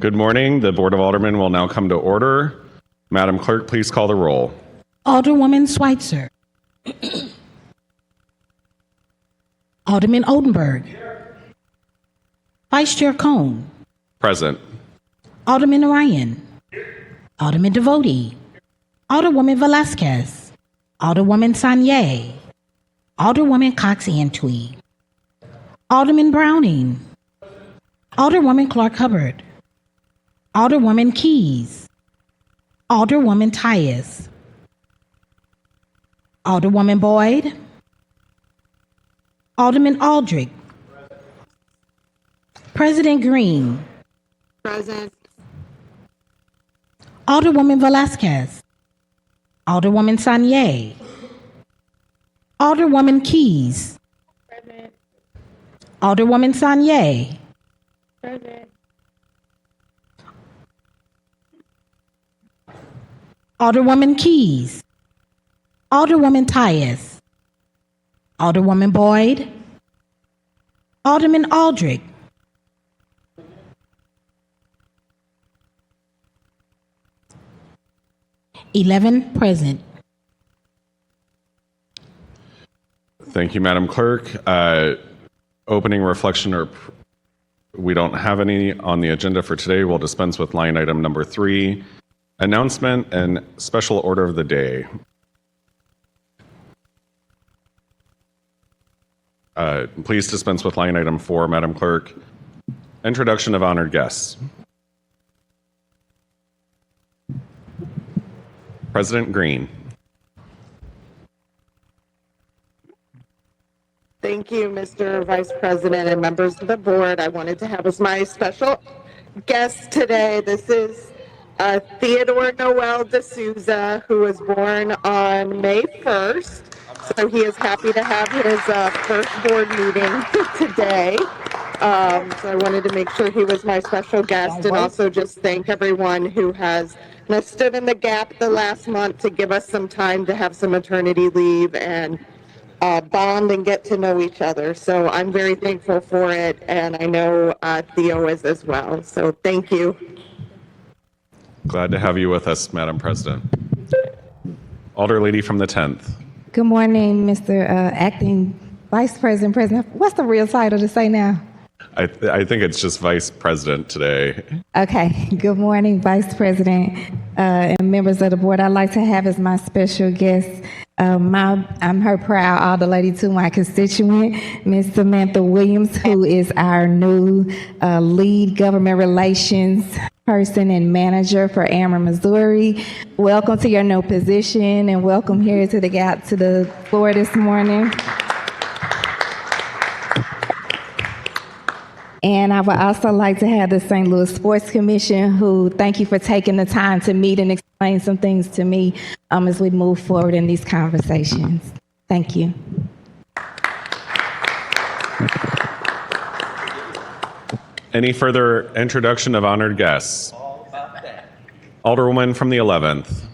Good morning. The Board of Aldermen will now come to order. Madam Clerk, please call the roll. Alderwoman Schweitzer. Alderman Oldenburg. Vice Chair Cohn. Present. Alderman Ryan. Alderman Devote. Alderwoman Velasquez. Alderwoman Sanye. Alderwoman Cox-Antwi. Alderman Browning. Alderwoman Clark-Hubbard. Alderwoman Keys. Alderwoman Tyus. Alderwoman Boyd. Alderman Aldrich. President Green. Present. Alderwoman Velasquez. Alderwoman Sanye. Alderwoman Keys. Present. Alderwoman Sanye. Present. Alderwoman Keys. Alderwoman Tyus. Alderwoman Boyd. Alderman Aldrich. Present. Thank you, Madam Clerk. Opening reflection, or we don't have any on the agenda for today. We'll dispense with line item number 3, announcement and special order of the day. Please dispense with line item 4, Madam Clerk. Introduction of honored guests. President Green. Thank you, Mr. Vice President and members of the board. I wanted to have as my special guest today. This is Theodore Noel D'Souza, who was born on May 1st. So he is happy to have his first board meeting today. So I wanted to make sure he was my special guest, and also just thank everyone who has stood in the gap the last month to give us some time to have some maternity leave and bond and get to know each other. So I'm very thankful for it, and I know Theo is as well. So thank you. Glad to have you with us, Madam President. Alder Lady from the 10th. Good morning, Mr. Acting Vice President. What's the real title to say now? I think it's just Vice President today. Okay. Good morning, Vice President and members of the board. I'd like to have as my special guest, I'm her proud Alder Lady to my constituent, Ms. Samantha Williams, who is our new lead government relations person and manager for Ameren, Missouri. Welcome to your new position, and welcome here to the floor this morning. And I would also like to have the St. Louis Sports Commission, who thank you for taking the time to meet and explain some things to me as we move forward in these conversations. Thank you. Any further introduction of honored guests? Alderwoman from the 11th.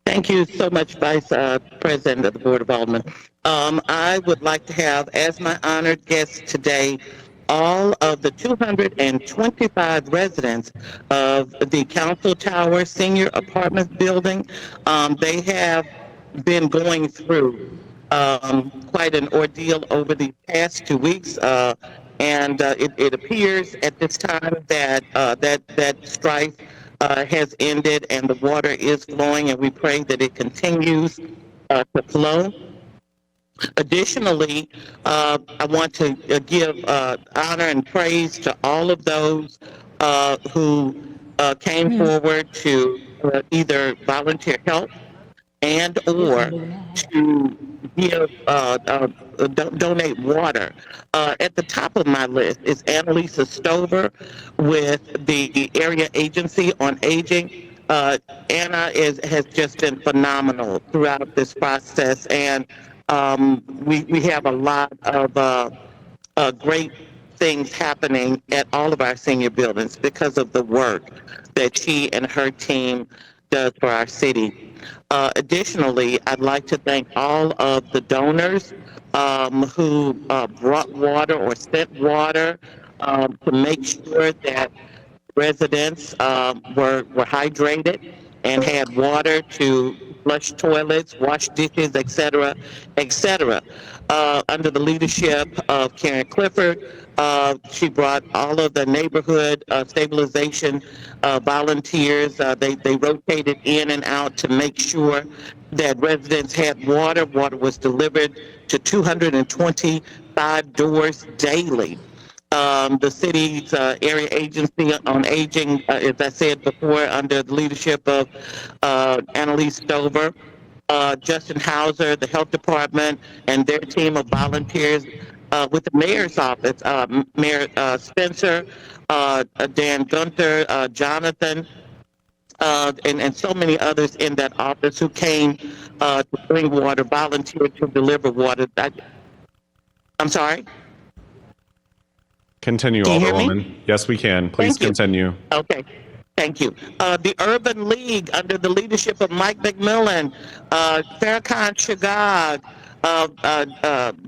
Thank you so much, Vice President of the Board of Aldermen. I would like to have as my honored guests today all of the 225 residents of the Council Tower Senior Apartment Building. They have been going through quite an ordeal over the past 2 weeks, and it appears at this time that that strife has ended and the water is flowing, and we pray that it continues to flow. Additionally, I want to give honor and praise to all of those who came forward to either volunteer help and or to give donate water. At the top of my list is Annalisa Stover with the Area Agency on Aging. Anna has just been phenomenal throughout this process, and we have a lot of great things happening at all of our senior buildings because of the work that she and her team does for our city. Additionally, I'd like to thank all of the donors who brought water or sent water to make sure that residents were hydrated and had water to flush toilets, wash dishes, etc., etc. Under the leadership of Karen Clifford, she brought all of the neighborhood stabilization volunteers. They rotated in and out to make sure that residents had water. Water was delivered to 225 doors daily. The city's area agency on aging, as I said before, under the leadership of Annalise Stover, Justin Hauser, the health department, and their team of volunteers with the mayor's office, Mayor Spencer, Dan Gunther, Jonathan, and so many others in that office who came to bring water, volunteered to deliver water. I'm sorry? Continue, Can you hear me? Alderwoman. Yes, we can. Please Thank you. continue. Okay. Thank you. The Urban League, under the leadership of Mike McMillan, Farrakhan Shagag,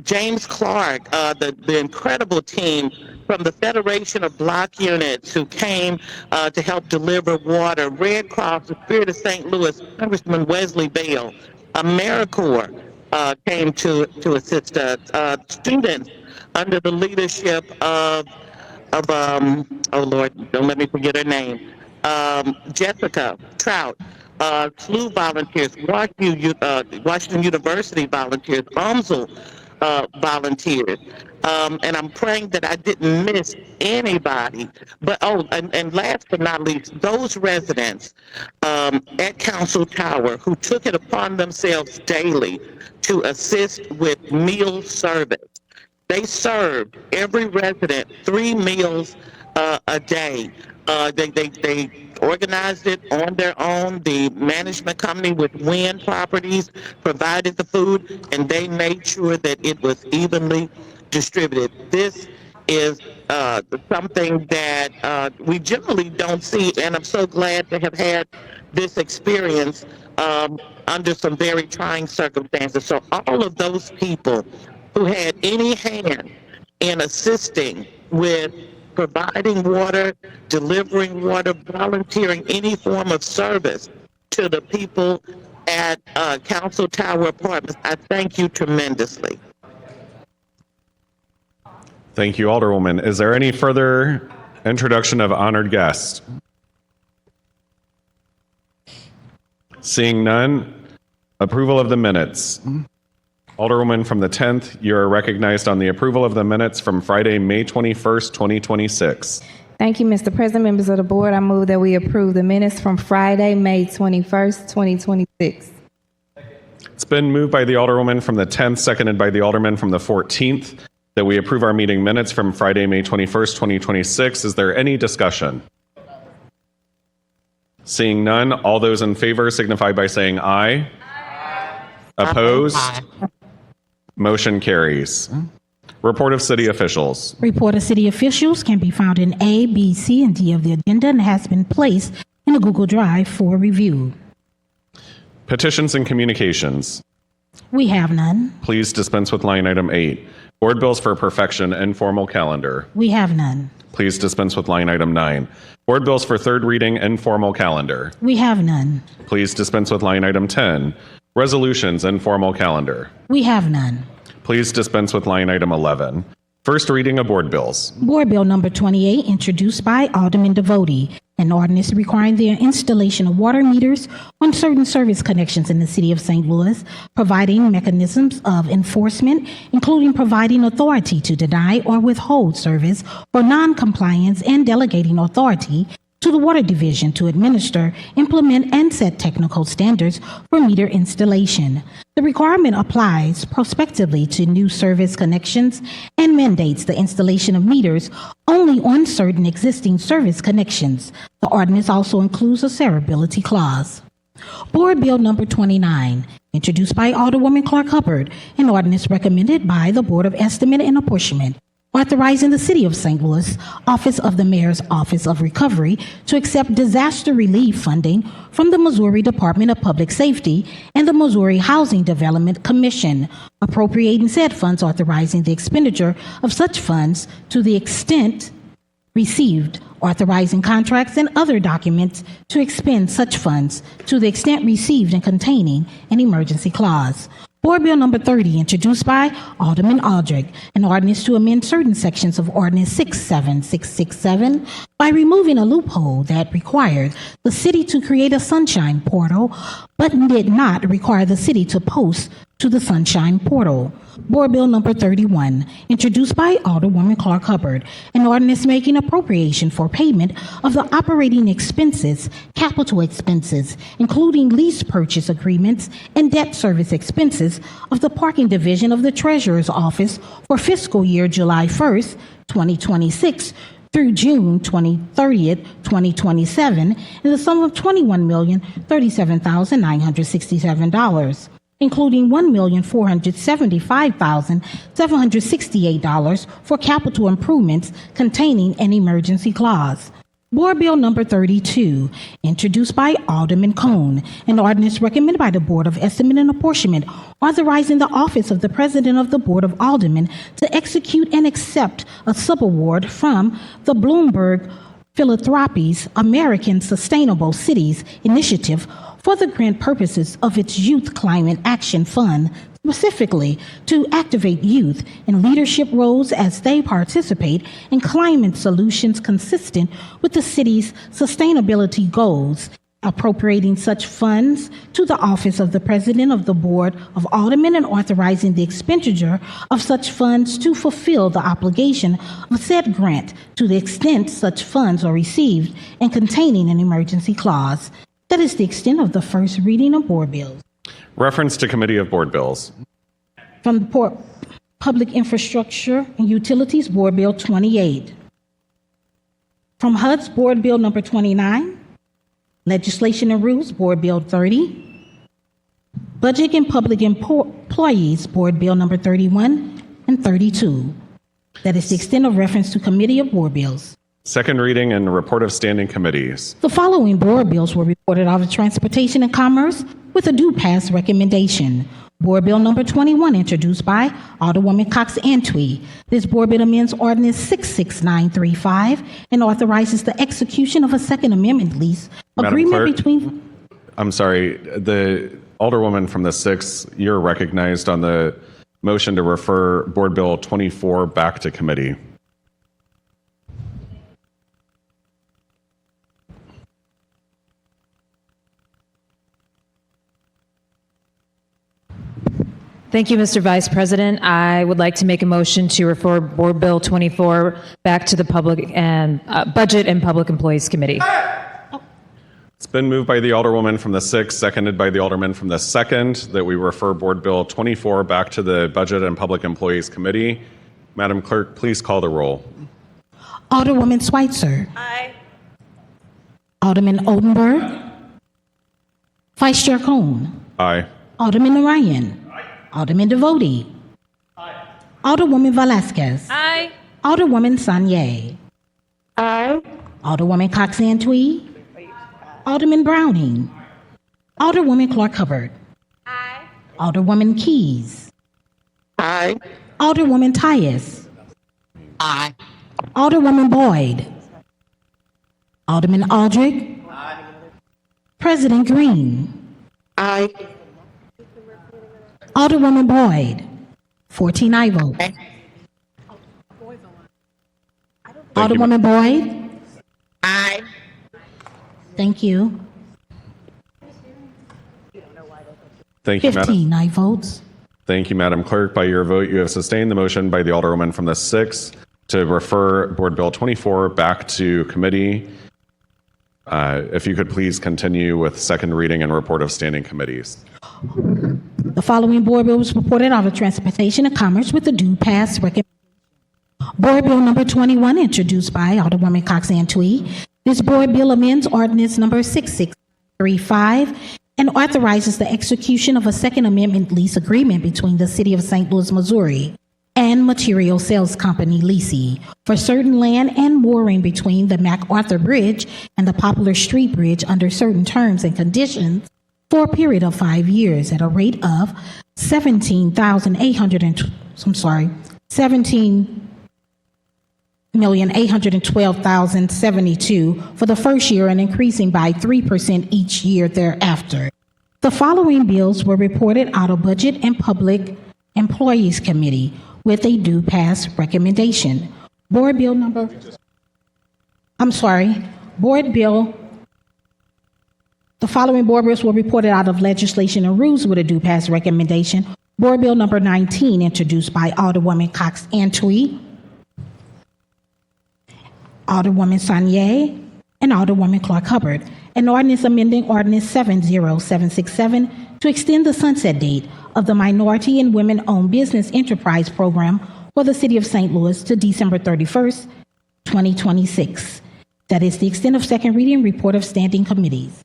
James Clark, the incredible team from the Federation of Block Units who came to help deliver water, Red Cross, the Spirit of St. Louis, Congressman Wesley Bale, AmeriCorps came to assist us, students under the leadership of oh Lord, don't let me forget her name, Jessica Trout, SLU volunteers, Washington University volunteers, UMSL volunteers. And I'm praying that I didn't miss anybody. But and last but not least, those residents at Council Tower who took it upon themselves daily to assist with meal service. They served every resident 3 meals a day. They organized it on their own. The management company with Wynn Properties provided the food, and they made sure that it was evenly distributed. This is something that we generally don't see, and I'm so glad to have had this experience under some very trying circumstances. So all of those people who had any hand in assisting with providing water, delivering water, volunteering any form of service to the people at Council Tower Apartments, I thank you tremendously. Thank you, Alderwoman. Is there any further introduction of honored guests? Seeing none, approval of the minutes. Alderwoman from the 10th, you are recognized on the approval of the minutes from Friday, May 21st, 2026. Thank you, Mr. President, members of the board. I move that we approve the minutes from Friday, May 21st, 2026. It's been moved by the Alderwoman from the 10th, seconded by the Alderman from the 14th, that we approve our meeting minutes from Friday, May 21st, 2026. Is there any discussion? Seeing none, all those in favor signify by saying aye. Opposed? Motion carries. Report of city officials. Report of city officials can be found in A, B, C, and D of the agenda and has been placed in a Google Drive for review. Petitions and communications. We have none. Please dispense with line item 8. Board bills for perfection, informal calendar. We have none. Please dispense with line item 9. Board bills for third reading, informal calendar. We have none. Please dispense with line item 10. Resolutions, informal calendar. We have none. Please dispense with line item 11. First reading of board bills. Board Bill number 28, introduced by Alderman Devotee, an ordinance requiring the installation of water meters on certain service connections in the city of St. Louis, providing mechanisms of enforcement, including providing authority to deny or withhold service for non-compliance and delegating authority to the Water Division to administer, implement, and set technical standards for meter installation. The requirement applies prospectively to new service connections and mandates the installation of meters only on certain existing service connections. The ordinance also includes a severability clause. Board Bill number 29, introduced by Alderwoman Clark Hubbard, an ordinance recommended by the Board of Estimate and Apportionment, authorizing the City of St. Louis Office of the Mayor's Office of Recovery to accept disaster relief funding from the Missouri Department of Public Safety and the Missouri Housing Development Commission, appropriating said funds, authorizing the expenditure of such funds to the extent received, authorizing contracts and other documents to expend such funds to the extent received and containing an emergency clause. Board Bill Number 30, introduced by Alderman Aldrich, an ordinance to amend certain sections of Ordinance 67667 by removing a loophole that required the city to create a sunshine portal, but did not require the city to post to the sunshine portal. Board Bill Number 31, introduced by Alderwoman Clark Hubbard, an ordinance making appropriation for payment of the operating expenses, capital expenses, including lease purchase agreements and debt service expenses of the parking division of the Treasurer's Office for fiscal year July 1st, 2026 through June 30th, 2027, in the sum of $21,037,967. including $1,475,768 for capital improvements containing an emergency clause. Board Bill Number 32, introduced by Alderman Cone, an ordinance recommended by the Board of Estimate and Apportionment, authorizing the office of the President of the Board of Aldermen to execute and accept a subaward from the Bloomberg Philanthropies American Sustainable Cities Initiative for the grant purposes of its Youth Climate Action Fund, specifically to activate youth in leadership roles as they participate in climate solutions consistent with the city's sustainability goals, appropriating such funds to the office of the President of the Board of Aldermen and authorizing the expenditure of such funds to fulfill the obligation of said grant to the extent such funds are received and containing an emergency clause. That is the extent of the first reading of board bills. Reference to Committee of Board Bills. From the Public Infrastructure and Utilities, Board Bill 28. From HUD's, Board Bill Number 29. Legislation and Rules, Board Bill 30. Budget and Public Employees, Board Bill Number 31 and 32. That is the extent of reference to Committee of Board Bills. Second reading and report of standing committees. The following board bills were reported out of Transportation and Commerce with a due pass recommendation. Board Bill Number 21, introduced by Alderwoman Cox Antwi. This board bill amends Ordinance 66935 and authorizes the execution of a Second Amendment lease agreement between... I'm sorry, the Alderwoman from the 6th, you're recognized on the motion to refer Board Bill 24 back to committee. Thank you, Mr. Vice President. I would like to make a motion to refer Board Bill 24 back to the Budget and Public Employees Committee. It's been moved by the Alderwoman from the 6th, seconded by the Alderman from the 2nd, that we refer Board Bill 24 back to the Budget and Public Employees Committee. Madam Clerk, please call the roll. Alderwoman Schweitzer. Aye. Alderman Oldenburg. Vice Chair Cone. Aye. Alderman Ryan. Alderman Devotie. Aye. Alderwoman Velasquez. Aye. Alderwoman Sanye. Aye. Alderwoman Cox Antwi. Alderman Browning. Alderwoman Clark Hubbard. Aye. Alderwoman Keys. Aye. Alderwoman Tyus. Aye. Alderwoman Boyd. Alderman Aldrich. President Green. Aye. Alderwoman Boyd. 14 aye votes. Alderwoman Boyd. Aye. Thank you. Thank you, Madam. 15 aye votes. Thank you, Madam Clerk. By your vote, you have sustained the motion by the Alderwoman from the 6th to refer Board Bill 24 back to committee. If you could please continue with second reading and report of standing committees. The following board bill was reported out of Transportation and Commerce with a due pass recommendation. Board Bill Number 21, introduced by Alderwoman Cox Antwi. This board bill amends Ordinance Number 6635 and authorizes the execution of a Second Amendment lease agreement between the City of St. Louis, Missouri, and Material Sales Company Leasing for certain land and mooring between the MacArthur Bridge and the Poplar Street Bridge under certain terms and conditions for a period of 5 years at a rate of $17,800. $1,812,072 for the first year and increasing by 3% each year thereafter. The following bills were reported out of Budget and Public Employees Committee with a due pass recommendation. Board Bill The following board bills were reported out of Legislation and Rules with a due pass recommendation. Board Bill number 19, introduced by Alderwoman Cox Antwi, Alderwoman Sanier, and Alderwoman Clark Hubbard. An ordinance amending Ordinance 70767 to extend the sunset date of the Minority and Women-Owned Business Enterprise Program for the City of St. Louis to December 31st, 2026. That is the extent of second reading. Report of standing committees.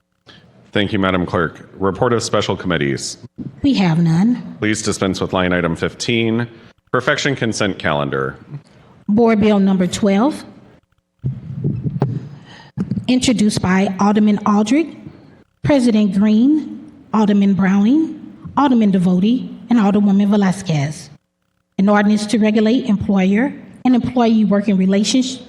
Thank you, Madam Clerk. Report of special committees. We have none. Please dispense with line item 15, Perfection Consent Calendar. Board Bill number 12, introduced by Alderman Aldrich, President Green, Alderman Browning, Alderman Devoti, and Alderwoman Velasquez. An ordinance to regulate employer and employee working relationships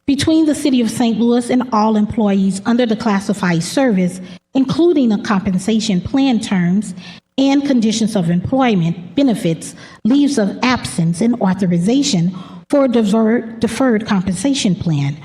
between the City of St. Louis and all employees under the classified service, including the compensation plan terms and conditions of employment, benefits, leaves of absence, and authorization for a deferred compensation plan.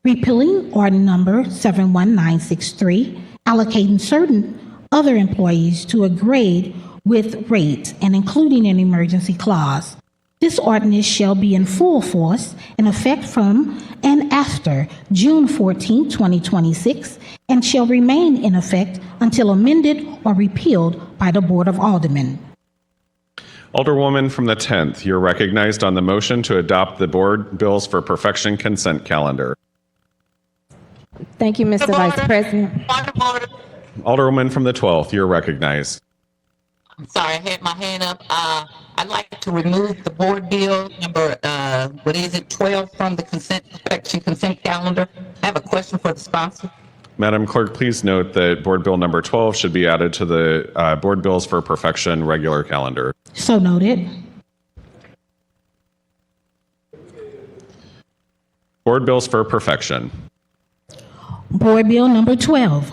Repealing Ordinance Number 71963, allocating certain other employees to a grade with rate and including an emergency clause. This ordinance shall be in full force and effect from and after June 14, 2026, and shall remain in effect until amended or repealed by the Board of Aldermen. Alderwoman from the 10th, you're recognized on the motion to adopt the board bills for perfection consent calendar. Thank you, Mr. Vice President. Alderwoman from the 12th, you're recognized. I'm sorry, I had my hand up. I'd like to remove the board bill number, 12 from the perfection consent calendar. I have a question for the sponsor. Madam Clerk, please note that board bill number 12 should be added to the board bills for perfection regular calendar. So noted. Board bills for perfection. Board Bill number 12,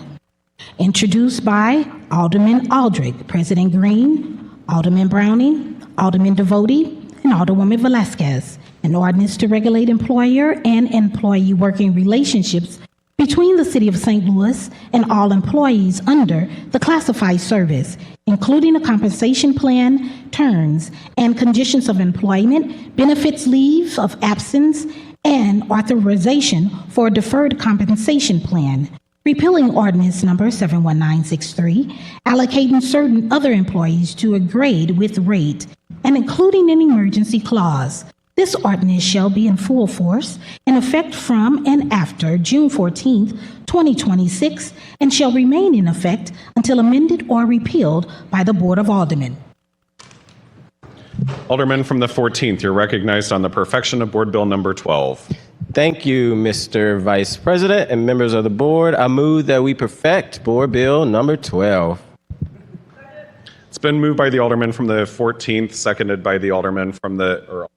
introduced by Alderman Aldrich, President Green, Alderman Browning, Alderman Devoti, and Alderwoman Velasquez. An ordinance to regulate employer and employee working relationships between the City of St. Louis and all employees under the classified service, including a compensation plan, terms, and conditions of employment, benefits, leave of absence, and authorization for a deferred compensation plan. Repealing Ordinance Number 71963, allocating certain other employees to a grade with rate, and including an emergency clause. This ordinance shall be in full force and effect from and after June 14th, 2026, and shall remain in effect until amended or repealed by the Board of Aldermen. Alderman from the 14th, you're recognized on the perfection of board bill number 12. Thank you, Mr. Vice President and members of the board. I move that we perfect board bill number 12. It's been moved by the alderman from the 14th, seconded by the alderman from the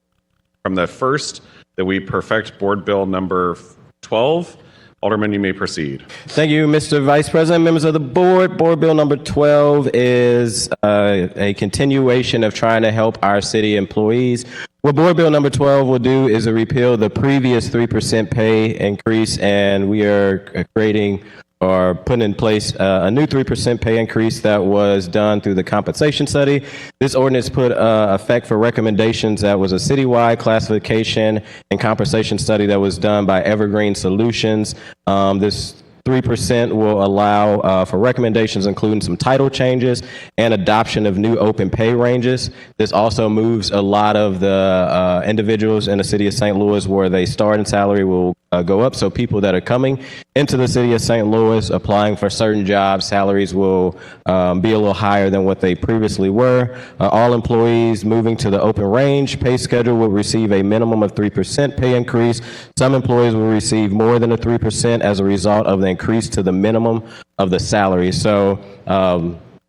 1st, that we perfect board bill number 12. Alderman, you may proceed. Thank you, Mr. Vice President, members of the board. Board bill number 12 is a continuation of trying to help our city employees. What board bill number 12 will do is repeal the previous 3% pay increase, and we are creating or putting in place a new 3% pay increase that was done through the compensation study. This ordinance put effect for recommendations that was a citywide classification and compensation study that was done by Evergreen Solutions. This 3% will allow for recommendations including some title changes and adoption of new open pay ranges. This also moves a lot of the individuals in the city of St. Louis where they start in salary will go up. So people that are coming into the city of St. Louis applying for certain jobs, salaries will be a little higher than what they previously were. All employees moving to the open range pay schedule will receive a minimum of 3% pay increase. Some employees will receive more than a 3% as a result of the increase to the minimum of the salary. So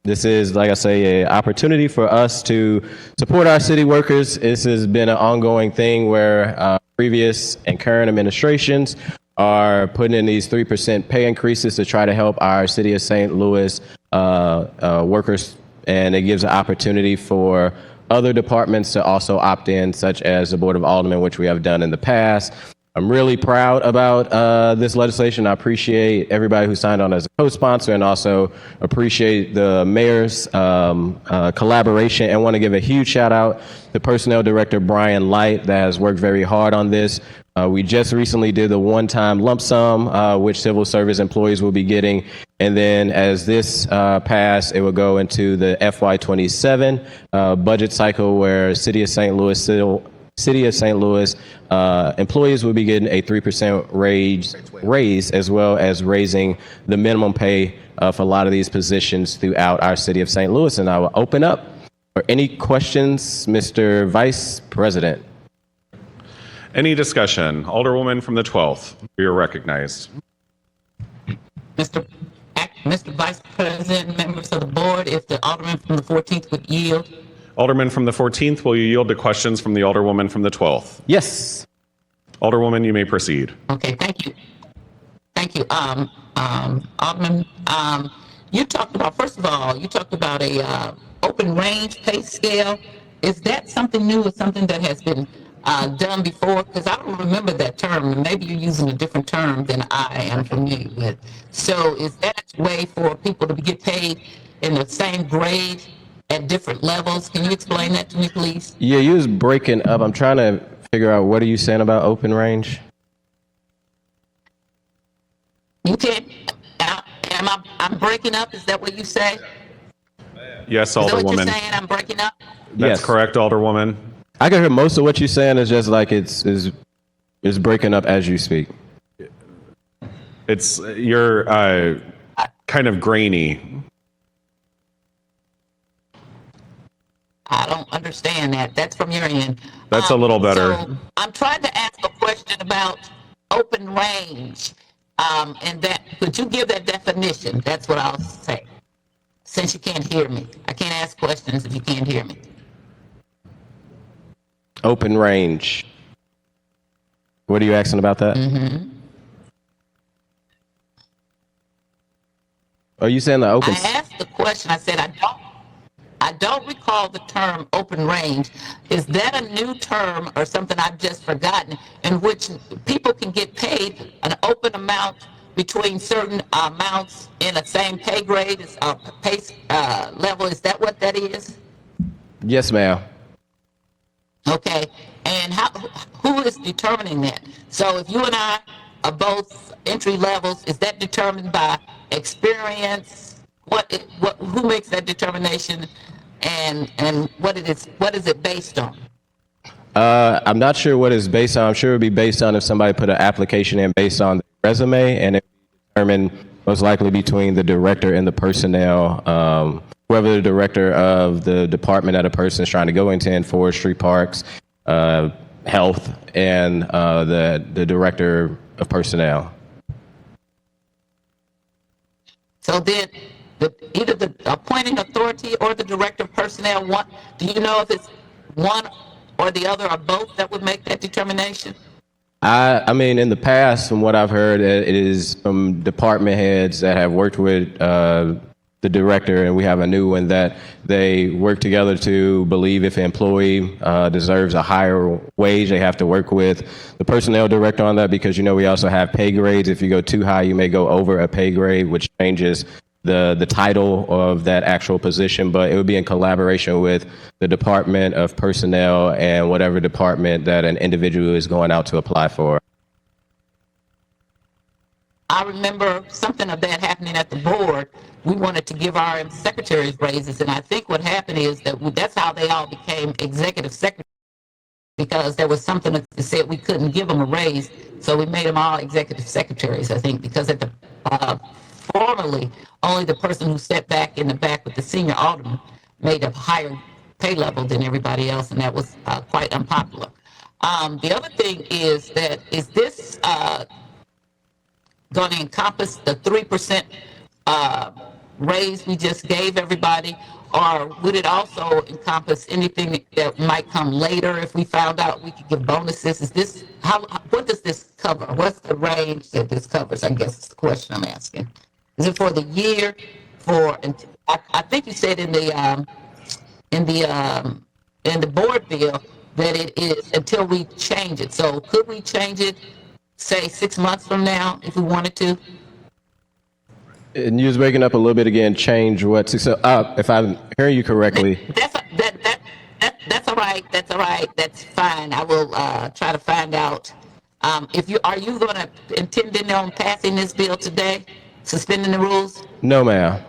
This is, like I say, an opportunity for us to support our city workers. This has been an ongoing thing where previous and current administrations are putting in these 3% pay increases to try to help our city of St. Louis workers, and it gives an opportunity for other departments to also opt in, such as the Board of Aldermen, which we have done in the past. I'm really proud about this legislation. I appreciate everybody who signed on as a co-sponsor, and also appreciate the mayor's collaboration, and want to give a huge shout out to Personnel Director Brian Light that has worked very hard on this. We just recently did the one-time lump sum, which civil service employees will be getting. And then as this passed, it will go into the FY27 budget cycle, where City of St. Louis employees will be getting a 3% raise, as well as raising the minimum pay for a lot of these positions throughout our City of St. Louis. And I will open up for any questions, Mr. Vice President. Any discussion? Alderwoman from the 12th, you're recognized. Mr. Vice President, members of the board, if the Alderman from the 14th would yield. Alderman from the 14th, will you yield to questions from the Alderwoman from the 12th? Yes. Alderwoman, you may proceed. Okay, thank you. Thank you. Alderman, you talked about, first of all, you talked about a open range pay scale. Is that something new or something that has been done before? Because I don't remember that term. Maybe you're using a different term than I am familiar with. So is that a way for people to get paid in the same grade at different levels? Can you explain that to me, please? Yeah, you was breaking up. I'm trying to figure out, what are you saying about open range? You can't. I'm breaking up. Is that what you say? Yes, Is that what you're Alderwoman. saying? I'm breaking up. That's Yes. correct, Alderwoman. I can hear most of what you're saying. Is just like it's breaking up as you speak. You're kind of grainy. I don't understand that. That's from your end. That's a little better. So I'm trying to ask a question about open range, and that could you give that definition? That's what I'll say. Since you can't hear me, I can't ask questions if you can't hear me. Open range. What are you asking about that? Mm-hmm. Are you saying the open? I asked the question. I said I don't recall the term open range. Is that a new term or something I've just forgotten, in which people can get paid an open amount between certain amounts in the same pay grade, pay level? Is that what that is? Yes, ma'am. Okay, and who is determining that? So if you and I are both entry levels, is that determined by experience? Who makes that determination, and what is it based on? I'm not sure what it's based on. I'm sure it would be based on if somebody put an application in based on the resume, and it would be determined most likely between the director and the personnel. Whoever the director of the department that a person is trying to go into, in forestry, parks, health, and the director of personnel. So then, either the appointing authority or the director of personnel, do you know if it's one or the other or both that would make that determination? I mean, in the past, from what I've heard, it is from department heads that have worked with the director, and we have a new one, that they work together to believe if an employee deserves a higher wage, they have to work with the personnel director on that, because, we also have pay grades. If you go too high, you may go over a pay grade, which changes the title of that actual position, but it would be in collaboration with the Department of Personnel and whatever department that an individual is going out to apply for. I remember something of that happening at the board. We wanted to give our secretaries raises, and I think what happened is that's how they all became executive secretaries, because there was something that said we couldn't give them a raise, so we made them all executive secretaries, I think, because at the formerly, only the person who sat back in the back with the senior alderman made a higher pay level than everybody else, and that was quite unpopular. The other thing is that, is this going to encompass the 3% raise we just gave everybody? Or would it also encompass anything that might come later if we found out we could give bonuses? Is this, what does this cover? What's the range that this covers? I guess is the question I'm asking. Is it for the year? I think you said in the board bill that it is until we change it. So could we change it, say 6 months from now if we wanted to? And you was breaking up a little bit again. Change what? So, if I'm hearing you correctly, That's all right. That's all right. That's fine. I will try to find out. Are you going to intend on passing this bill today, suspending the rules? no, ma'am.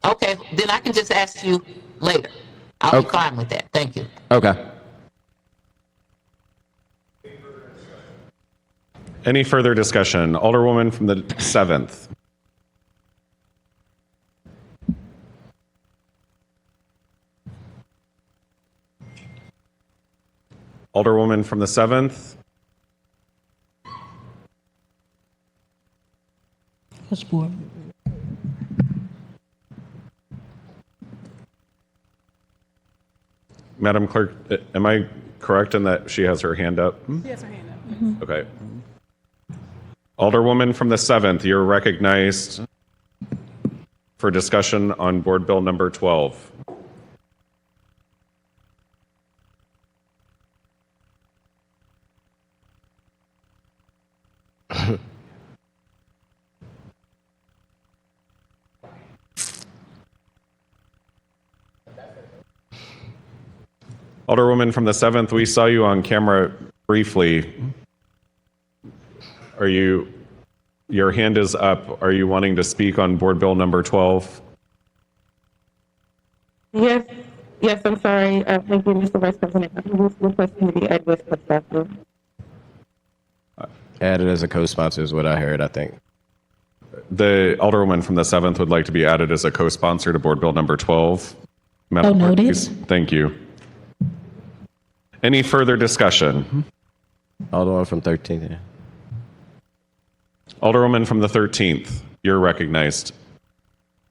Okay, then I can just ask you later. I'll be Okay. fine with that. Thank you. Okay. Any further discussion? Alderwoman from the 7th. Alderwoman from the 7th. What's board? Madam Clerk, am I correct in that she has her hand up? She has her hand up. Okay. Alderwoman from the 7th, you're recognized for discussion on Board Bill number 12. Alderwoman from the 7th, we saw you on camera briefly. Your hand is up. Are you wanting to speak on Board Bill number 12? Yes, I'm sorry. Thank you, Mr. Vice President. I was requesting to be added as co-sponsor. Added as a co-sponsor is what I heard, I think. The Alderwoman from the 7th would like to be added as a co-sponsor to Board Bill number 12. Madam Clerk, noted. please. Thank you. Any further discussion? Alderman from 13th. Yeah. Alderwoman from the 13th, you're recognized.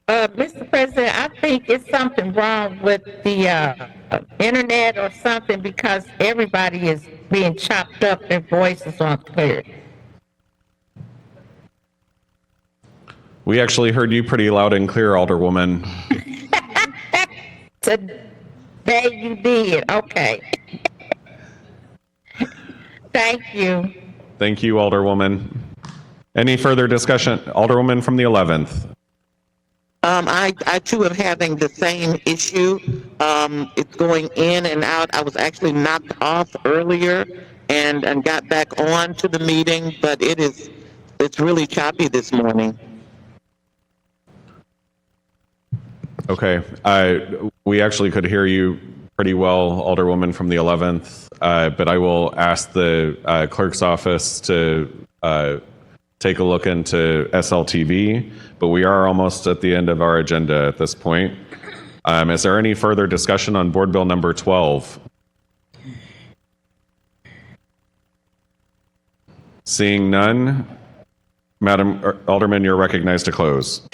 Mr. President, I think it's something wrong with the internet or something because everybody is being chopped up. Their voices aren't clear. We actually heard you pretty loud and clear, Alderwoman. Today you did. Okay. Thank you. Thank you, Alderwoman. Any further discussion? Alderwoman from the 11th. I too am having the same issue. It's going in and out. I was actually knocked off earlier and got back on to the meeting, but it's really choppy this morning. Okay. We actually could hear you pretty well, Alderwoman from the 11th, but I will ask the clerk's office to take a look into SLTV, but we are almost at the end of our agenda at this point. Is there any further discussion on Board Bill number 12? Seeing none, Madam Alderman, you're recognized to close.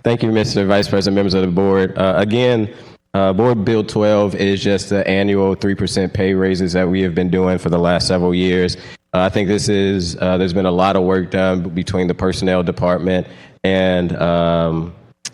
Thank you, Mr. Vice President, members of the board. Again, Board Bill 12 is just the annual 3% pay raises that we have been doing for the last several years. I think this is, there's been a lot of work done between the personnel department and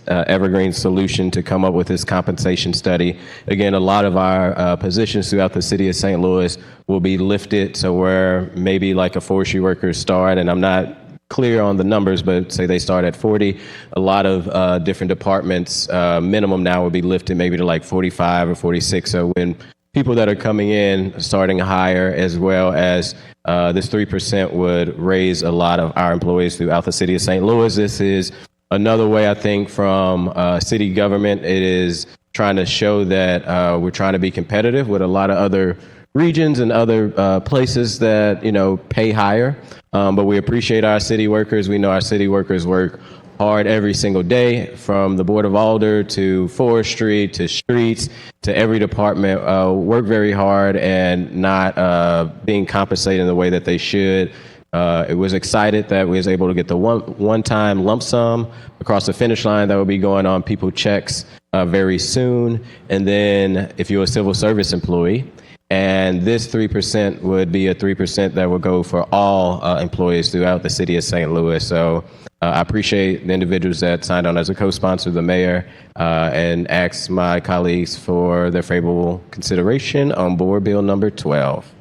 Evergreen Solution to come up with this compensation study. Again, a lot of our positions throughout the city of St. Louis will be lifted. So where maybe like a forestry worker start, and I'm not clear on the numbers, but say they start at 40, a lot of different departments minimum now will be lifted maybe to like 45 or 46. So when people that are coming in starting higher, as well as this 3% would raise a lot of our employees throughout the city of St. Louis. This is another way, I think, from city government. It is trying to show that we're trying to be competitive with a lot of other regions and other places that, pay higher. But we appreciate our city workers. We know our city workers work hard every single day, from the Board of Alder to forestry to streets to every department, work very hard and not being compensated in the way that they should. It was excited that we was able to get the one-time lump sum across the finish line that will be going on people's checks very soon. And then if you're a civil service employee, and this 3% would be a 3% that would go for all employees throughout the city of St. Louis. So I appreciate the individuals that signed on as a co-sponsor, the mayor, and ask my colleagues for their favorable consideration on Board Bill number 12.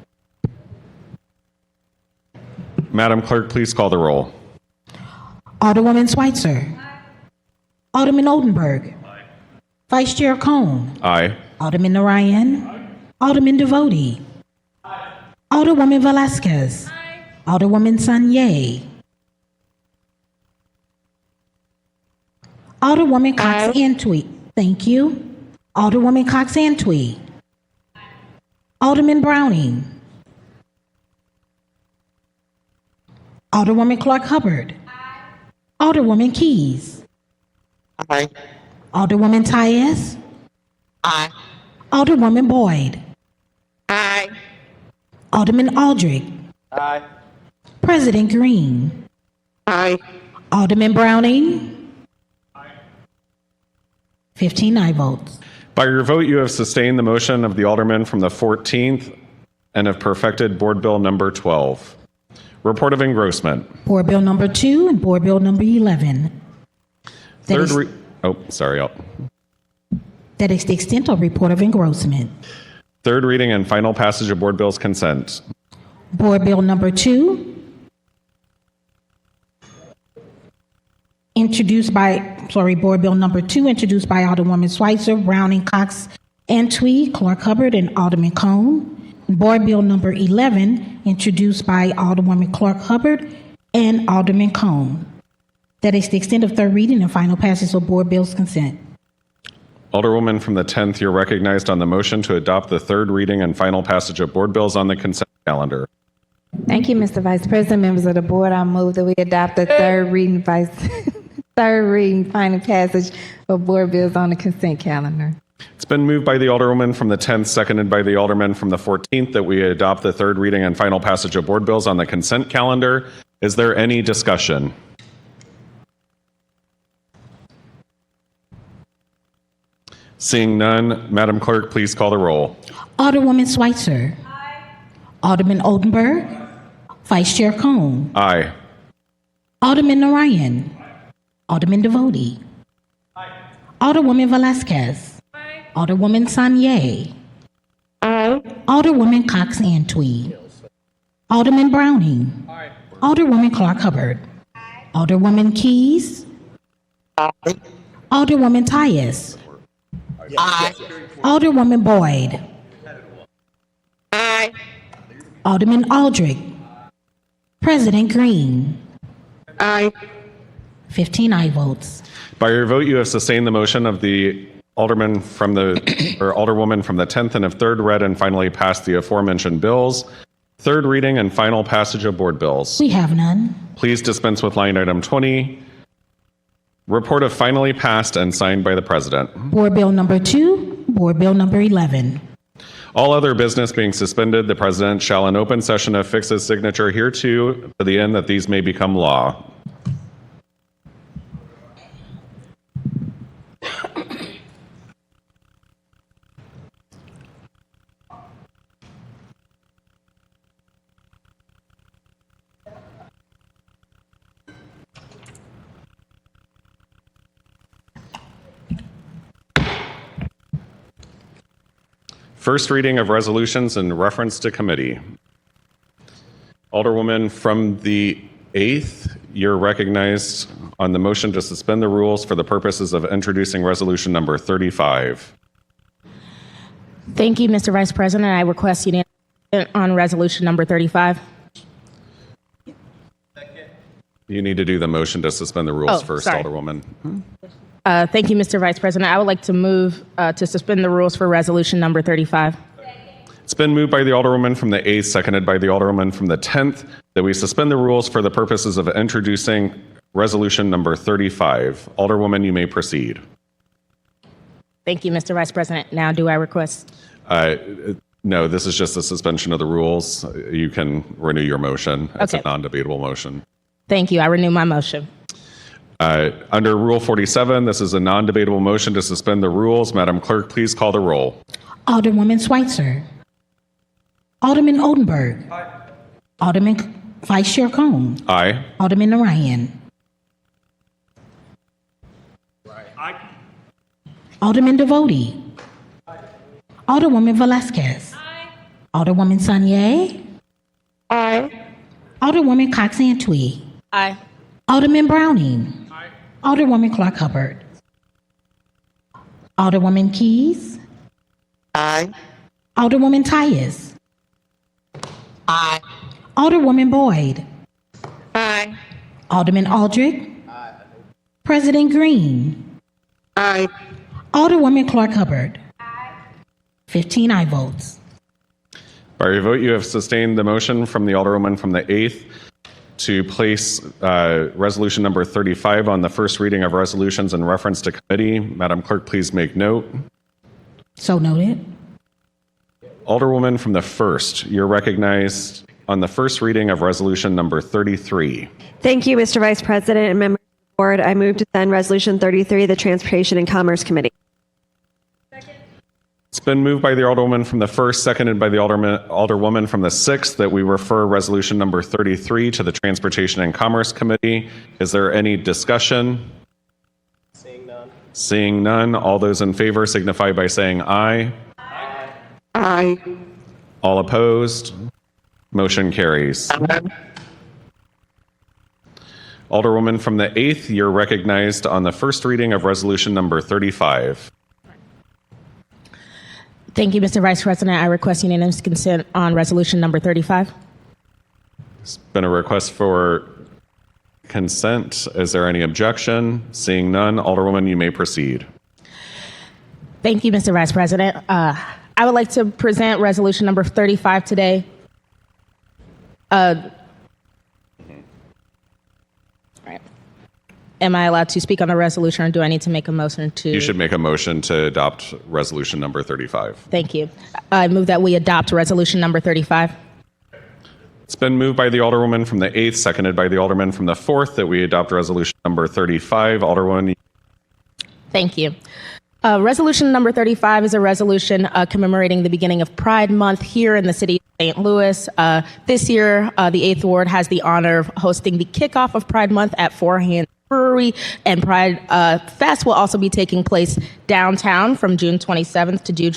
Madam Clerk, please call the roll. Alderwoman Schweitzer. Alderman Oldenburg. Vice Chair Cone. Aye. Alderman Narayan. Alderman Devotie. Alderwoman Velasquez. Alderwoman Sanye. Alderwoman Cox Antwi. Thank you. Alderwoman Cox Antwi. Alderman Browning. Alderwoman Clark Hubbard. Alderwoman Keys. Aye. Alderwoman Tyus. Aye. Alderwoman Boyd. Aye. Alderman Aldrich. Aye. President Green. Aye. Alderman Browning. 15 aye votes. By your vote, you have sustained the motion of the Alderman from the 14th and have perfected Board Bill number 12. Report of engrossment. Board Bill number 2 and Board Bill number 11. That is the extent of report of engrossment. Third reading and final passage of Board Bills consent. Board Bill number 2. Board Bill number 2, introduced by Alderwoman Schweitzer, Browning, Cox, Antwi, Clark Hubbard, and Alderman Cone. And Board Bill number 11, introduced by Alderwoman Clark Hubbard and Alderman Cone. That is the extent of third reading and final passage of Board Bills consent. Alderwoman from the 10th, you're recognized on the motion to adopt the third reading and final passage of Board Bills on the consent calendar. Thank you, Mr. Vice President, members of the board. I move that we adopt the third reading final passage of Board Bills on the consent calendar. It's been moved by the Alderwoman from the 10th, seconded by the Alderman from the 14th, that we adopt the third reading and final passage of Board Bills on the consent calendar. Is there any discussion? Seeing none, Madam Clerk, please call the roll. Alderwoman Schweitzer. Alderman Oldenburg. Vice Chair Cone. Aye. Alderman Narayan. Alderman Devotie. Alderwoman Velasquez. Alderwoman Sanye. Alderwoman Cox Antwi. Alderman Browning. Alderwoman Clark Hubbard. Alderwoman Keys. Alderwoman Tyus. Aye. Alderwoman Boyd. Aye. Alderman Aldrich. President Green. Aye. 15 aye votes. By your vote, you have sustained the motion of the Alderman from the Alderwoman from the 10th and have third read and finally passed the aforementioned bills. Third reading and final passage of Board Bills. We have none. Please dispense with line item 20. Report of finally passed and signed by the President. Board Bill number 2, Board Bill number 11. All other business being suspended, the President shall in open session affix his signature hereto to the end that these may become law. First reading of resolutions in reference to committee. Alderwoman from the 8th, you're recognized on the motion to suspend the rules for the purposes of introducing resolution number 35. Thank you, Mr. Vice President. I request unanimous on resolution number 35. You need to do the motion to suspend the rules first, sorry. Alderwoman. Thank you, Mr. Vice President. I would like to move to suspend the rules for resolution number 35. It's been moved by the Alderwoman from the 8th, seconded by the Alderwoman from the 10th, that we suspend the rules for the purposes of introducing resolution number 35. Alderwoman, you may proceed. Thank you, Mr. Vice President. Now do I request? No, this is just a suspension of the rules. You can renew your motion. It's a Okay. non-debatable motion. Thank you. I renew my motion. Under Rule 47, this is a non-debatable motion to suspend the rules. Madam Clerk, please call the roll. Alderwoman Schweitzer. Alderman Oldenburg. Alderman Vice Chair Cohn. Aye. Alderman Narayan. Alderman Devoti. Alderwoman Velasquez. Alderwoman Sanier. Aye. Alderwoman Cox Antwi. Aye. Alderman Browning. Alderwoman Clark Hubbard. Alderwoman Keys. Aye. Alderwoman Tyus. Aye. Alderwoman Boyd. Aye. Alderman Aldrich. President Green. Aye. Alderwoman Clark Hubbard. 15 aye votes. By your vote, you have sustained the motion from the Alderwoman from the 8th to place resolution number 35 on the first reading of resolutions in reference to committee. Madam Clerk, please make note. So noted. Alderwoman from the 1st, you're recognized on the first reading of resolution number 33. Thank you, Mr. Vice President and members of the board. I move to send Resolution 33 to the Transportation and Commerce Committee. It's been moved by the Alderwoman from the 1st, seconded by the Alderwoman from the 6th, that we refer resolution number 33 to the Transportation and Commerce Committee. Is there any discussion? Seeing none, all those in favor signify by saying aye. Aye. All opposed? Motion carries. Alderwoman from the 8th, you're recognized on the first reading of resolution number 35. Thank you, Mr. Vice President. I request unanimous consent on resolution number 35. It's been a request for consent. Is there any objection? Seeing none, Alderwoman, you may proceed. Thank you, Mr. Vice President. I would like to present resolution number 35 today. Am I allowed to speak on the resolution, or do I need to make a motion to? You should make a motion to adopt resolution number 35. Thank you. I move that we adopt resolution number 35. It's been moved by the Alderwoman from the 8th, seconded by the Alderman from the 4th, that we adopt resolution number 35. Alderwoman, Thank you. Resolution number 35 is a resolution commemorating the beginning of Pride Month here in the city of St. Louis. This year, the 8th Ward has the honor of hosting the kickoff of Pride Month at Four Hands Brewery, and Pride Fest will also be taking place downtown from June 27th to June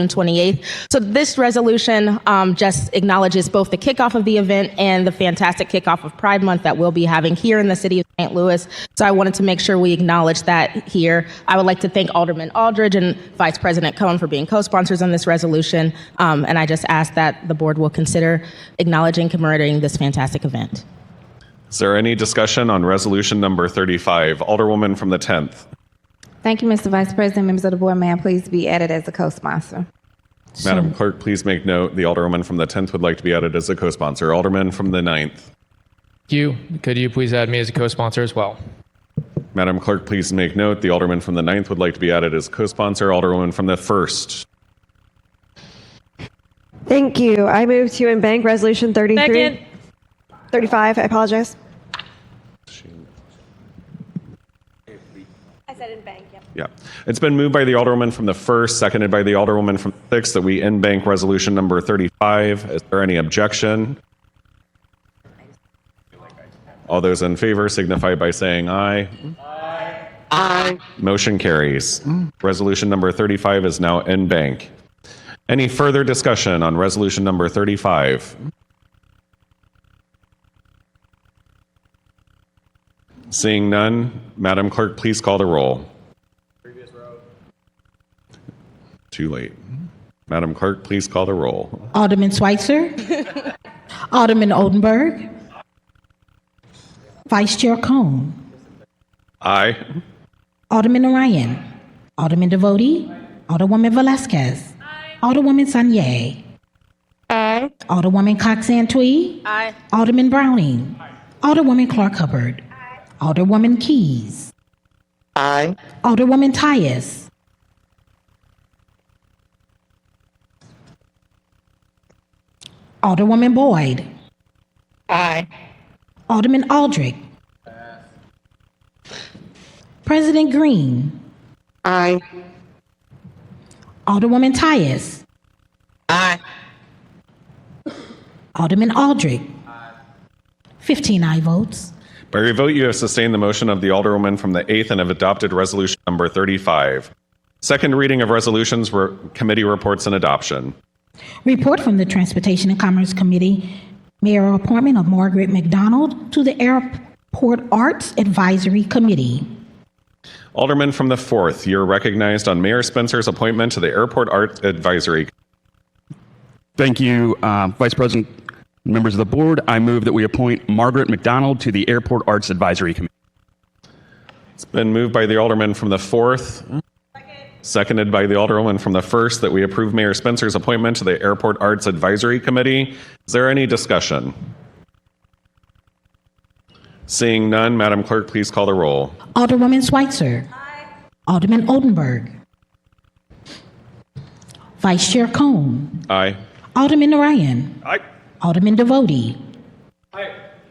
28th. So this resolution just acknowledges both the kickoff of the event and the fantastic kickoff of Pride Month that we'll be having here in the city of St. Louis. So I wanted to make sure we acknowledge that here. I would like to thank Alderman Aldridge and Vice President Cohen for being co-sponsors on this resolution. And I just ask that the board will consider acknowledging, commemorating this fantastic event. is there any discussion on resolution number 35? Alderwoman from the 10th. Thank you, Mr. Vice President. Members of the board, may I please be added as a co-sponsor? Madam Clerk, please make note. The Alderwoman from the 10th would like to be added as a co-sponsor. Alderman from the 9th. Thank you. Could you please add me as a co-sponsor as well? Madam Clerk, please make note. The Alderman from the 9th would like to be added as co-sponsor. Alderwoman from the 1st. Thank you. I move to embank Resolution 33. 35, I apologize. I said embank, yep. Yeah. It's been moved by the Alderwoman from the 1st, seconded by the Alderwoman from the 6th, that we in-bank resolution number 35. Is there any objection? All those in favor signify by saying aye. Aye. Motion carries. Resolution number 35 is now in bank. Any further discussion on resolution number 35? Seeing none, Madam Clerk, please call the roll. Too late. Madam Clerk, please call the roll. Alderman Schweitzer. Alderman Oldenburg. Vice Chair Cohn. Aye. Alderman Narayan. Alderman Devoti. Alderwoman Velasquez. Alderwoman Sanier. Aye. Alderwoman Cox Antwi. Aye. Alderman Browning. Alderwoman Clark Hubbard. Alderwoman Keys. Aye. Alderwoman Tyus. Alderwoman Boyd. Aye. Alderman Aldrich. President Green. Aye. Alderwoman Tyus. Aye. Alderman Aldrich. 15 aye votes. By your vote, you have sustained the motion of the Alderwoman from the 8th and have adopted resolution number 35. Second reading of resolutions, committee reports and adoption. Report from the Transportation and Commerce Committee. Mayor appointment of Margaret McDonald to the Airport Arts Advisory Committee. Alderman from the 4th, you're recognized on Mayor Spencer's appointment to the Airport Arts Advisory. Thank you, Vice President, members of the board. I move that we appoint Margaret McDonald to the Airport Arts Advisory Committee. It's been moved by the Alderman from the 4th, seconded by the Alderwoman from the 1st, that we approve Mayor Spencer's appointment to the Airport Arts Advisory Committee. Is there any discussion? Seeing none, Madam Clerk, please call the roll. Alderwoman Schweitzer. Alderman Oldenburg. Vice Chair Cohn. Aye. Alderman Ryan. Aye. Alderman Devoti.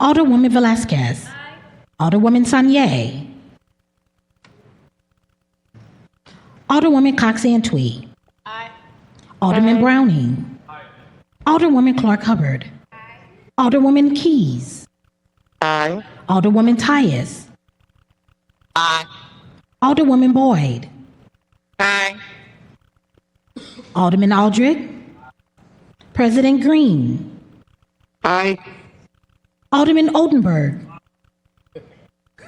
Alderwoman Velasquez. Alderwoman Sanye. Alderwoman Cox Antwi. Alderman Browning. Alderwoman Clark Hubbard. Alderwoman Keys. Aye. Alderwoman Tyus. Aye. Alderwoman Boyd. Aye. Alderman Aldrich. President Green. Aye. Alderman Oldenburg.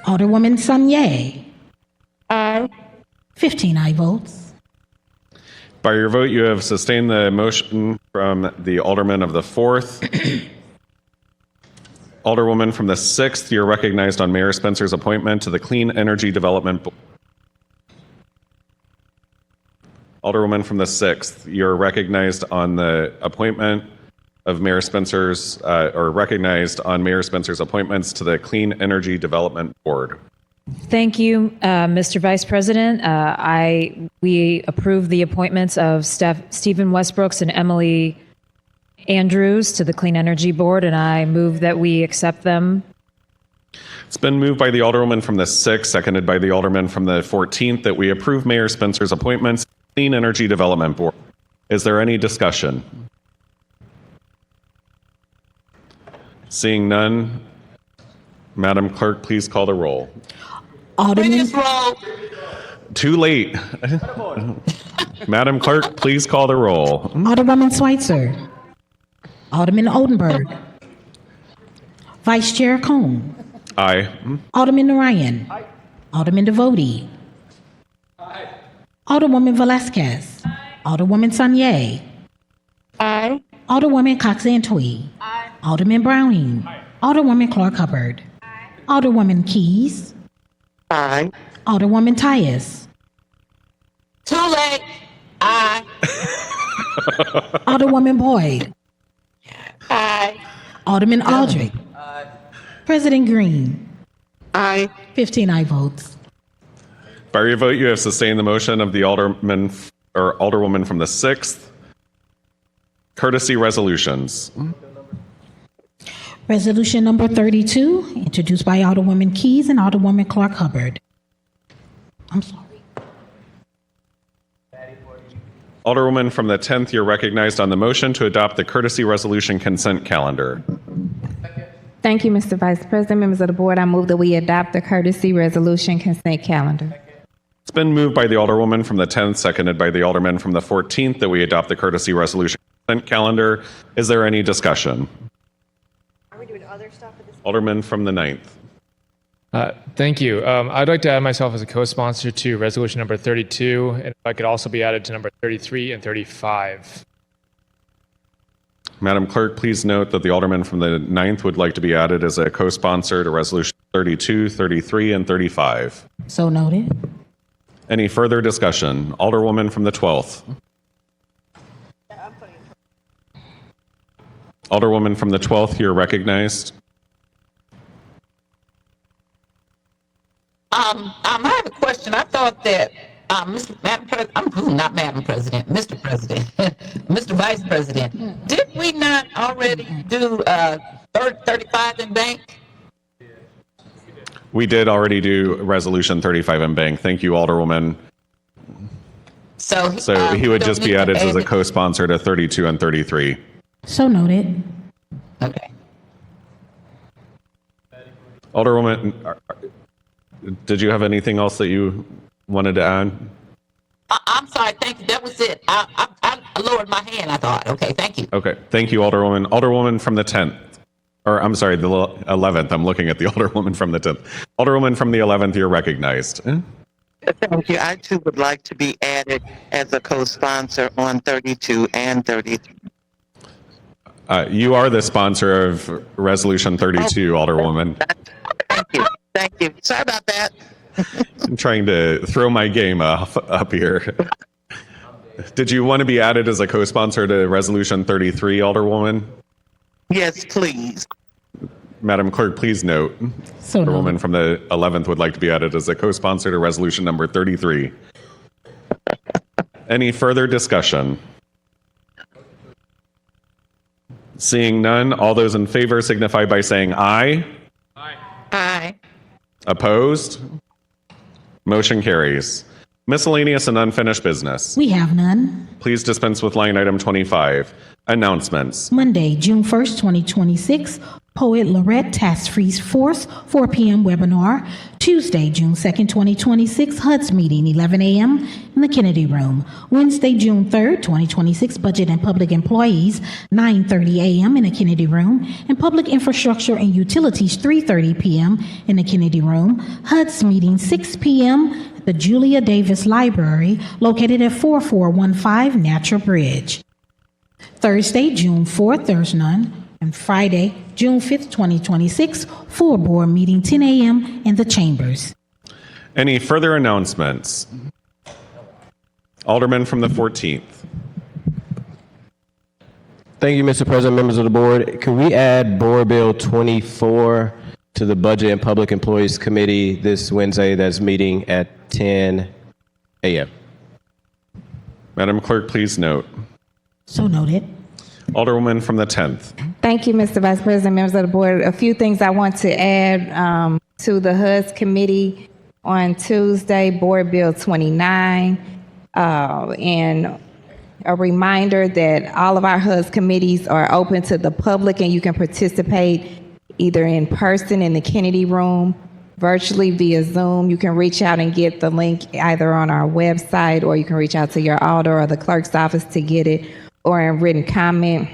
Alderwoman Sanye. Aye. 15 aye votes. By your vote, you have sustained the motion from the Alderman of the 4th. Alderwoman from the 6th, you're recognized on Mayor Spencer's appointment to the Clean Energy Development Board. Alderwoman from the 6th, you're recognized on the appointment of Mayor Spencer's, or recognized on Mayor Spencer's appointments to the Clean Energy Development Board. Thank you, Mr. Vice President. We approve the appointments of Stephen Westbrooks and Emily Andrews to the Clean Energy Board, and I move that we accept them. It's been moved by the Alderwoman from the 6th, seconded by the Alderman from the 14th, that we approve Mayor Spencer's appointments to the Clean Energy Development Board. Is there any discussion? Seeing none, Madam Clerk, please call the roll. Alderman, Please roll. Too late. Madam Clerk, please call the roll. Alderwoman Schweitzer. Alderman Oldenburg. Vice Chair Cohn. Aye. Alderman Ryan. Alderman Devoti. Alderwoman Velasquez. Alderwoman Sanye. Aye. Alderwoman Cox Antwi. Alderman Browning. Alderwoman Clark Hubbard. Alderwoman Keys. Aye. Alderwoman Tyus. Too late. Aye. Alderwoman Boyd. Aye. Alderman Aldrich. President Green. Aye. 15 aye votes. By your vote, you have sustained the motion of the Alderman or Alderwoman from the 6th. Courtesy resolutions. Resolution number 32, introduced by Alderwoman Keys and Alderwoman Clark Hubbard. I'm sorry. Alderwoman from the 10th, you're recognized on the motion to adopt the courtesy resolution consent calendar. Thank you, Mr. Vice President, members of the board. I move that we adopt the courtesy resolution consent calendar. It's been moved by the Alderwoman from the 10th, seconded by the Alderman from the 14th, that we adopt the courtesy resolution consent calendar. Is there any discussion? Are we doing other stuff at this? Alderman from the 9th. Thank you. I'd like to add myself as a co-sponsor to resolution number 32, and if I could also be added to number 33 and 35. Madam Clerk, please note that the Alderman from the 9th would like to be added as a co-sponsor to resolution 32, 33, and 35. So noted. Any further discussion? Alderwoman from the 12th. Alderwoman from the 12th, you're recognized. I have a question. I thought that Not Madam President, Mr. President, Mr. Vice President. Did we not already do 35 in bank? We did already do Resolution 35 in bank. Thank you, Alderwoman. So He would just be added as a co-sponsor to 32 and 33. So noted. Okay. Alderwoman, did you have anything else that you wanted to add? I'm sorry. Thank you. That was it. I lowered my hand, I thought. Okay. Thank you. Okay. Thank you, Alderwoman. Alderwoman from the 10th. Or I'm sorry, the 11th. I'm looking at the Alderwoman from the 10th. Alderwoman from the 11th, you're recognized. Thank you. I too would like to be added as a co-sponsor on 32 and 33. You are the sponsor of Resolution 32, Alderwoman. Thank you. Thank you. Sorry about that. I'm trying to throw my game up here. Did you want to be added as a co-sponsor to Resolution 33, Alderwoman? Yes, please. Madam Clerk, please note. So The noted. woman from the 11th would like to be added as a co-sponsor to Resolution number 33. Any further discussion? Seeing none, all those in favor signify by saying aye. Aye. Opposed? Motion carries. Miscellaneous and unfinished business. We have none. Please dispense with line item 25. Announcements. Monday, June 1st, 2026, Poet Lorette Task Force, 4 p.m. webinar. Tuesday, June 2nd, 2026, HUD's meeting, 11 a.m. in the Kennedy Room. Wednesday, June 3rd, 2026, Budget and Public Employees, 9:30 a.m. in the Kennedy Room. And Public Infrastructure and Utilities, 3:30 p.m. in the Kennedy Room. HUD's meeting, 6 p.m. at the Julia Davis Library, located at 4415 Natural Bridge. Thursday, June 4th, there's none. And Friday, June 5th, 2026, full board meeting, 10 a.m. in the chambers. Any further announcements? Alderman from the 14th. Thank you, Mr. President, members of the board. Can we add Board Bill 24 to the Budget and Public Employees Committee this Wednesday that's meeting at 10 a.m.? Madam Clerk, please note. So noted. Alderwoman from the 10th. Thank you, Mr. Vice President, members of the board. A few things I want to add to the HUD's committee on Tuesday, Board Bill 29, and a reminder that all of our HUD's committees are open to the public and you can participate either in person in the Kennedy Room, virtually via Zoom. You can reach out and get the link either on our website or you can reach out to your alder or the clerk's office to get it, or in written comment.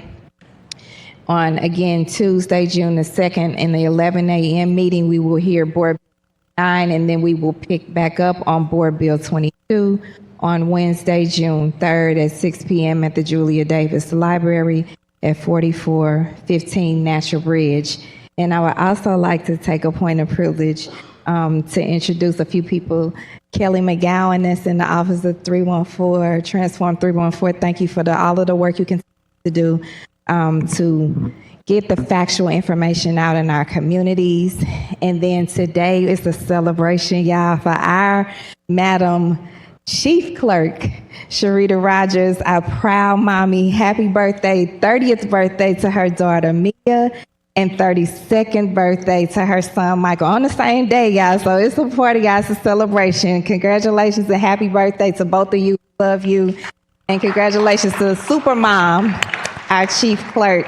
On, again, Tuesday, June the 2nd, in the 11 a.m. meeting, we will hear Board Bill 9, and then we will pick back up on Board Bill 22 on Wednesday, June 3rd at 6 p.m. at the Julia Davis Library at 4415 Natural Bridge. And I would also like to take a point of privilege to introduce a few people. Kelly McGowan, that's in the Office of 314, Transform 314. Thank you for all of the work you continue to do to get the factual information out in our communities. And then today is a celebration, y'all, for our Madam Chief Clerk, Sharita Rogers, our proud mommy. Happy birthday, 30th birthday to her daughter, Mia, and 32nd birthday to her son, Michael, on the same day, y'all. So it's a party, guys, it's a celebration. Congratulations and happy birthday to both of you. Love you. And congratulations to Super Mom, our Chief Clerk,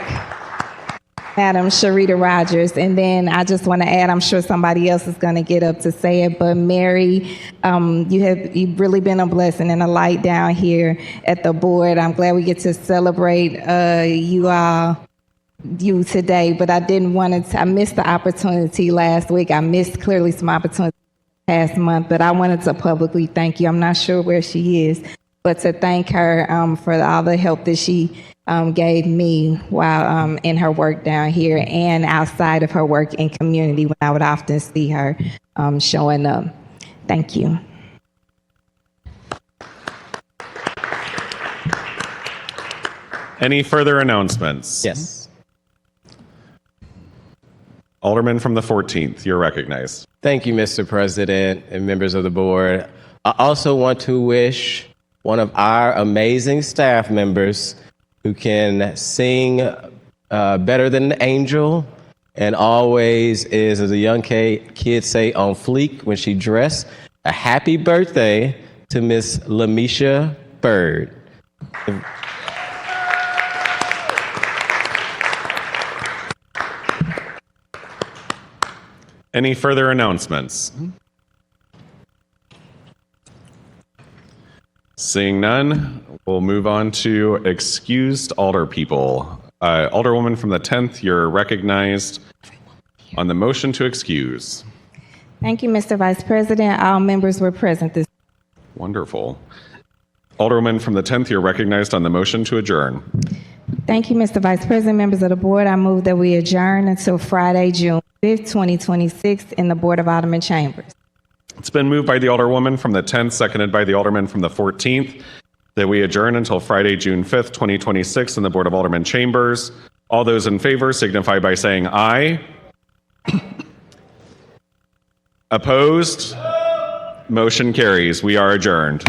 Madam Sharita Rogers. And then I just want to add, I'm sure somebody else is going to get up to say it, but Mary, you've really been a blessing and a light down here at the board. I'm glad we get to celebrate you today, but I didn't want to, I missed the opportunity last week. I missed clearly some opportunities past month, but I wanted to publicly thank you. I'm not sure where she is, but to thank her for all the help that she gave me while in her work down here and outside of her work in community when I would often see her showing up. Thank you. Any further announcements? Yes. Alderman from the 14th, you're recognized. Thank you, Mr. President and members of the board. I also want to wish one of our amazing staff members who can sing better than an angel and always is, as a young kid say, on fleek when she dressed. A happy birthday to Miss Lamisha Bird. Any further announcements? Seeing none, we'll move on to excused alder people. Alderwoman from the 10th, you're recognized on the motion to excuse. Thank you, Mr. Vice President. All members were present this. Wonderful. Alderwoman from the 10th, you're recognized on the motion to adjourn. Thank you, Mr. Vice President, members of the board. I move that we adjourn until Friday, June 5th, 2026 in the Board of Aldermen chambers. It's been moved by the Alderwoman from the 10th, seconded by the Alderman from the 14th, that we adjourn until Friday, June 5th, 2026 in the Board of Aldermen chambers. All those in favor signify by saying aye. Opposed? Motion carries. We are adjourned.